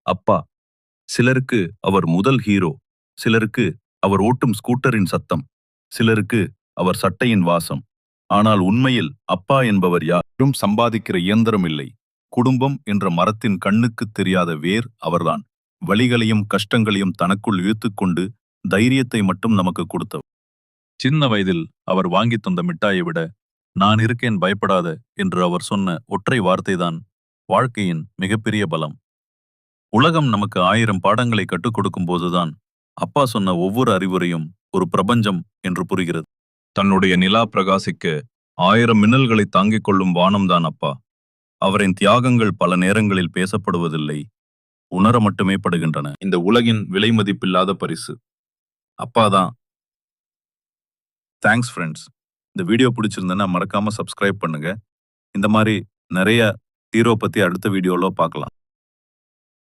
அப்பா. சிலருக்கு அவர் முதல் ஹீரோ, சிலருக்கு அவர் ஓட்டும் ஸ்கூட்டரின் சத்தம், சிலருக்கு அவர் சட்டையின் வாசம். ஆனால் உண்மையில் அப்பா என்பவர் யாரும் சம்பாதிக்கிற இயந்திரம் இல்லை. குடும்பம் என்ற மரத்தின் கண்ணுக்குத் தெரியாத வேர் அவர்தான். வலிகளையும் கஷ்டங்களையும் தனக்குள் இழுத்துக்கொண்டு தைரியத்தை மட்டும் நமக்கு கொடுத்தவர். சின்ன வயதில் அவர் வாங்கித் தந்த மிட்டாயை விட, நான் இருக்கேன் பயப்படாத என்று அவர் சொன்ன ஒற்றை வார்த்தைதான் வாழ்க்கையின் மிகப்பெரிய பலம். உலகம் நமக்கு 1000 பாடங்களை கற்றுக் கொடுக்கும் போதுதான் அப்பா சொன்ன ஒவ்வொரு அறிவுரையும் ஒரு பிரபஞ்சம் என்று புரிகிறது. தன்னுடைய நிலா பிரகாசிக்க 1000 மின்னல்களை தாங்கிக் கொள்ளும் வானம்தான் அப்பா. அவரின் தியாகங்கள் பல நேரங்களில் பேசப்படுவதில்லை, உணர மட்டுமே படுகின்றன. இந்த உலகின் விலை மதிப்பில்லாத பரிசு அப்பாதான். Thanks friends. இந்த வீடியோ பிடிச்சிருந்தேன்னா மறக்காம சப்ஸ்கிரைப் பண்ணுங்க. இந்த மாதிரி நிறைய ஹீரோ பத்தி அடுத்த வீடியோல பார்க்கலாம்.